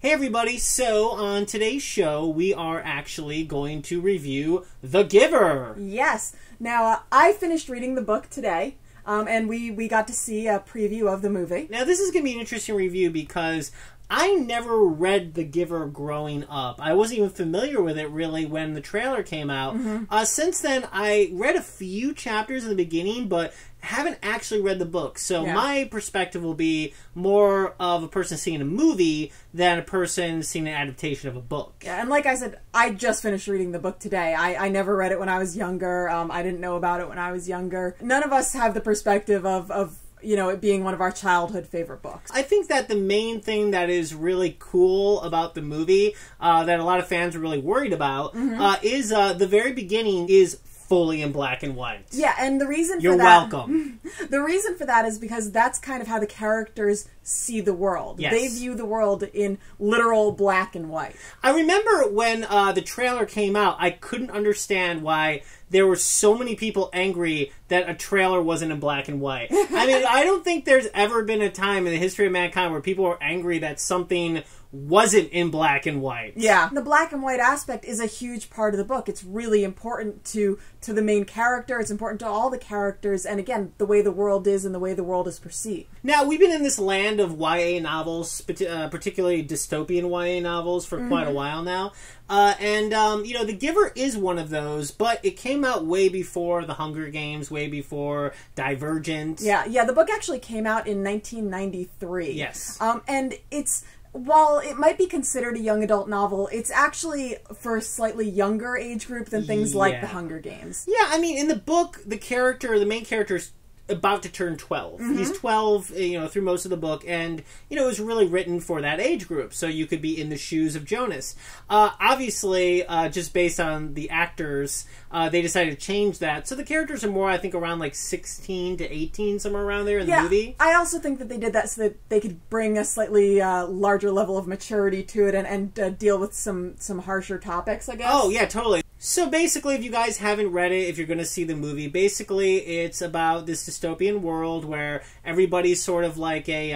Hey everybody, so on today's show we are actually going to review The Giver. Yes. Now, I finished reading the book today, and we got to see a preview of the movie. Now this is going to be an interesting review because I never read The Giver growing up. I wasn't even familiar with it really when the trailer came out. Since then, I read a few chapters in the beginning, but haven't actually read the book. So my perspective will be more of a person seeing a movie than a person seeing an adaptation of a book. Yeah, and like I said, I just finished reading the book today. I never read it when I was younger. I didn't know about it when I was younger. None of us have the perspective of you know, it being one of our childhood favorite books. I think that the main thing that is really cool about the movie, that a lot of fans are really worried about, is the very beginning is fully in black and white. Yeah, and the reason You're for that... welcome. The reason for that is because that's kind of how the characters see the world. Yes. They view the world in literal black and white. I remember when the trailer came out, I couldn't understand why there were so many people angry that a trailer wasn't in black and white. I mean, I don't think there's ever been a time in the history of mankind where people were angry that something wasn't in black and white. Yeah. The black and white aspect is a huge part of the book. It's really important to the main character. It's important to all the characters. And again, the way the world is and the way the world is perceived. Now, we've been in this land of YA novels, particularly dystopian YA novels, for quite a while now. You know, The Giver is one of those, but it came out way before The Hunger Games, way before Divergent. Yeah, the book actually came out in 1993. Yes. And it's... While it might be considered a young adult novel, it's actually for a slightly younger age group than things like The Hunger Games. Yeah, I mean, in the book, the main character is about to turn 12. He's 12, you know, through most of the book, and, you know, it was really written for that age group, so you could be in the shoes of Jonas. Obviously, just based on the actors, they decided to change that, so the characters are more, I think, around, like, 16 to 18, somewhere around there in the movie. I also think that they did that so that they could bring a slightly larger level of maturity to it and deal with some harsher topics, I guess. Oh, yeah, totally. So basically, if you guys haven't read it, if you're going to see the movie, basically it's about this dystopian world where everybody's sort of like a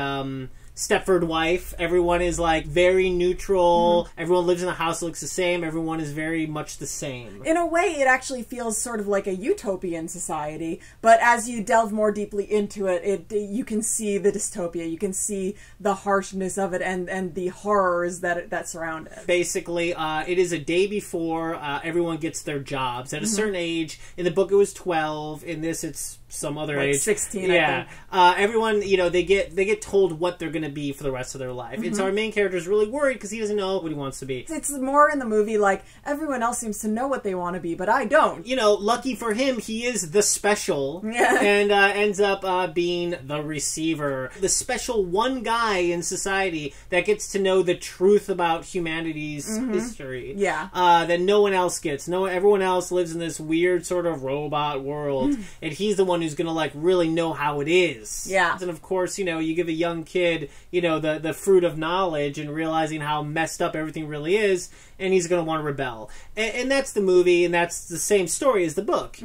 Stepford wife. Everyone is like very neutral. Everyone lives in a house that looks the same. Everyone is very much the same. In a way, it actually feels sort of like a utopian society, but as you delve more deeply into it, you can see the dystopia. You can see the harshness of it and the horrors that surround it. Basically, it is a day before everyone gets their jobs. At a certain age, in the book it was 12. In this, it's some other like age. 16, yeah. I think. Everyone, you know, they get told what they're going to be for the rest of their life. And so our main character is really worried because he doesn't know what he wants to be. It's more in the movie like, everyone else seems to know what they want to be, but I don't. You know, lucky for him, he is the special, and ends up being the receiver. The special one guy in society that gets to know the truth about humanity's history. Yeah. That no one else gets. Everyone else lives in this weird sort of robot world, and he's the one who's gonna, like, really know how it is. Yeah. And of course, you know, you give a young kid, you know, the fruit of knowledge and realizing how messed up everything really is, and he's gonna want to rebel. And that's the movie, and that's the same story as the book.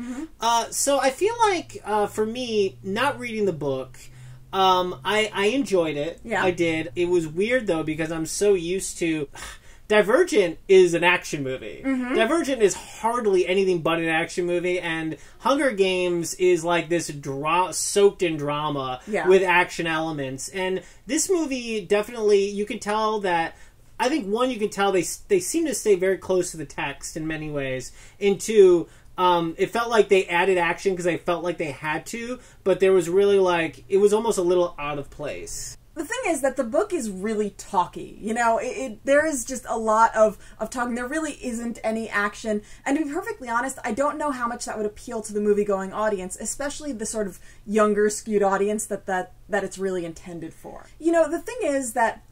So I feel like, for me, not reading the book, I enjoyed it. Yeah. I did. It was weird, though, because I'm so used to... Divergent is an action movie. Divergent is hardly anything but an action movie, and Hunger Games is like this soaked in drama with action elements. And this movie, definitely, you can tell that... I think, one, you can tell they seem to stay very close to the text in many ways. And two, it felt like they added action because they felt like they had to, but there was really, like... It was almost a little out of place. The thing is that the book is really talky. You know, there is just a lot of talking. There really isn't any action. And to be perfectly honest, I don't know how much that would appeal to the movie-going audience, especially the sort of younger, skewed audience that it's really intended for. You know, the thing is that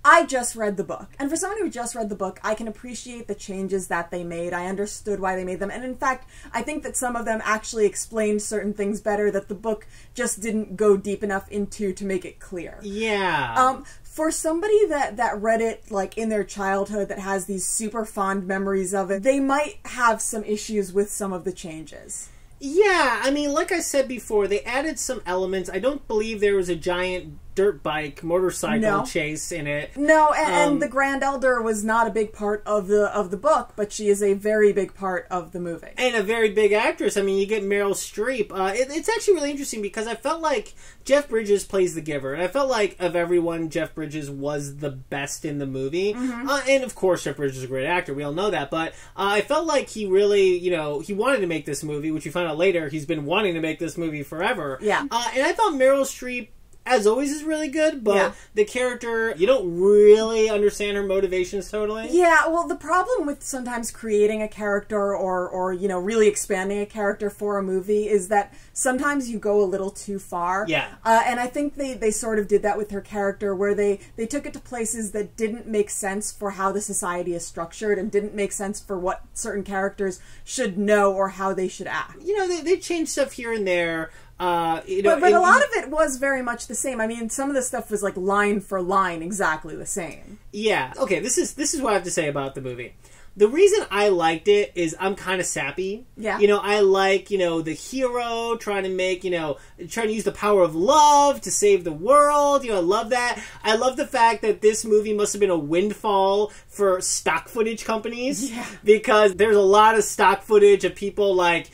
I just read the book. And for someone who just read the book, I can appreciate the changes that they made. I understood why they made them. And in fact, I think that some of them actually explained certain things better that the book just didn't go deep enough into to make it clear. Yeah. For somebody that read it, like, in their childhood, that has these super fond memories of it, they might have some issues with some of the changes. Yeah, I mean, like I said before, they added some elements. I don't believe there was a giant dirt bike motorcycle chase in it. No, and the Grand Elder was not a big part of the book, but she is a very big part of the movie. And a very big actress. I mean, you get Meryl Streep. It's actually really interesting because I felt like Jeff Bridges plays the giver. And I felt like of everyone, Jeff Bridges was the best in the movie. And of course, Jeff Bridges is a great actor. We all know that. But I felt like he really, he wanted to make this movie, which we found out later. He's been wanting to make this movie forever. Yeah. And I thought Meryl Streep, as always, is really good, but the character, you don't really understand her motivations totally. Yeah, well, the problem with sometimes creating a character or really expanding a character for a movie is that sometimes you go a little too far. Yeah. And I think they sort of did that with her character, where they took it to places that didn't make sense for how the society is structured and didn't make sense for what certain characters should know or how they should act. They changed stuff here and there. But a lot of it was very much the same. I mean, some of the stuff was like line for line exactly the same. Yeah. Okay, this is what I have to say about the movie. The reason I liked it is I'm kind of sappy. Yeah. I like, the hero trying to use the power of love to save the world. I love that. I love the fact that this movie must have been a windfall for stock footage companies. Yeah. Because there's a lot of stock footage of people like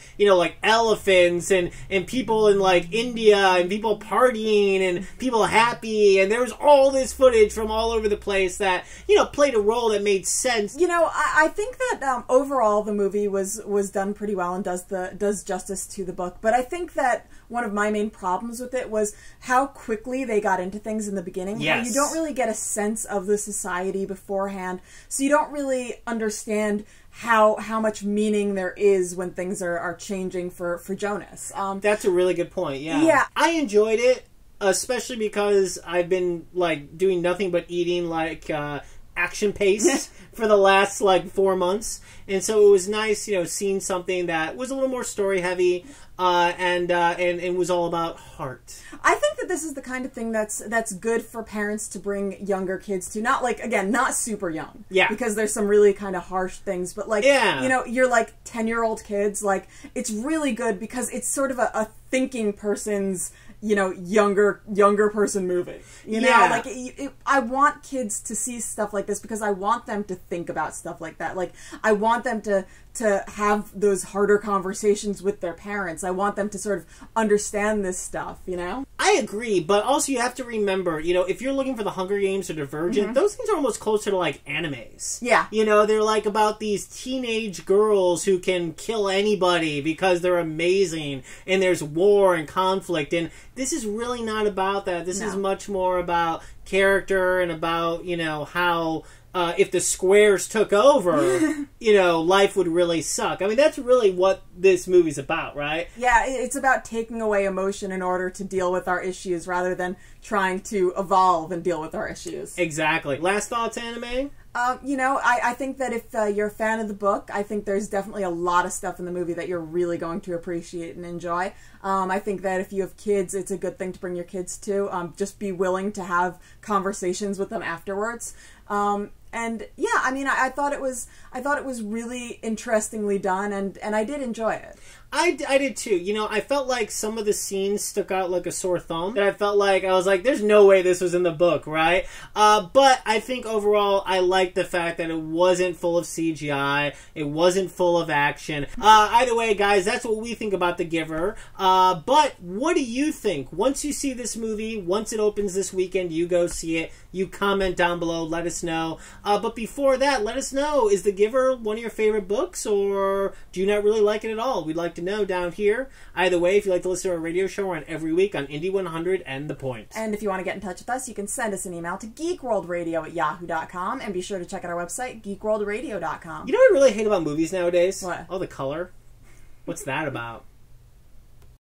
elephants and people in like India and people partying and people happy. And there was all this footage from all over the place that, played a role that made sense. I think that overall the movie was done pretty well and does justice to the book. But I think that one of my main problems with it was how quickly they got into things in the beginning. Yes. You don't really get a sense of the society beforehand, so you don't really understand how much meaning there is when things are changing for Jonas. That's a really good point. Yeah. Yeah. I enjoyed it, especially because I've been like doing nothing but eating like action pace for the last like 4 months, and so it was nice, seeing something that was a little more story heavy, and was all about heart. I think that this is the kind of thing that's good for parents to bring younger kids to. Not like, again, not super young. Yeah. Because there's some really kind of harsh things, but like, you're like 10-year-old kids, like, it's really good because it's sort of a thinking person's younger person movie. I want kids to see stuff like this because I want them to think about stuff like that. Like, I want them to have those harder conversations with their parents. I want them to sort of understand this stuff, I agree, but also you have to remember, if you're looking for the Hunger Games or Divergent, those things are almost closer to like animes. Yeah. They're like about these teenage girls who can kill anybody because they're amazing, and there's war and conflict, and this is really not about that. This is much more about character and about, how if the squares took over, life would really suck. I mean, that's really what this movie's about, right? Yeah, it's about taking away emotion in order to deal with our issues rather than trying to evolve and deal with our issues. Exactly. Last thoughts, anime? I think that if you're a fan of the book, I think there's definitely a lot of stuff in the movie that you're really going to appreciate and enjoy. I think that if you have kids, it's a good thing to bring your kids to. Just be willing to have conversations with them afterwards. And yeah, I mean, I thought it was really interestingly done, and I did enjoy it. I did too. I felt like some of the scenes stuck out like a sore thumb. That I was like, there's no way this was in the book, right? But I think overall, I liked the fact that it wasn't full of CGI. It wasn't full of action. Either way, guys, that's what we think about The Giver. But what do you think? Once you see this movie, once it opens this weekend, you go see it. You comment down below. Let us know. But before that, let us know, is The Giver one of your favorite books, or do you not really like it at all? We'd like to know down here. Either way, if you'd like to listen to our radio show, we're on every week on Indie 100 and The Point. And if you want to get in touch with us, you can send us an email to geekworldradio@yahoo.com, and be sure to check out our website, geekworldradio.com. You know what I really hate about movies nowadays? What? Oh, the color. What's that about?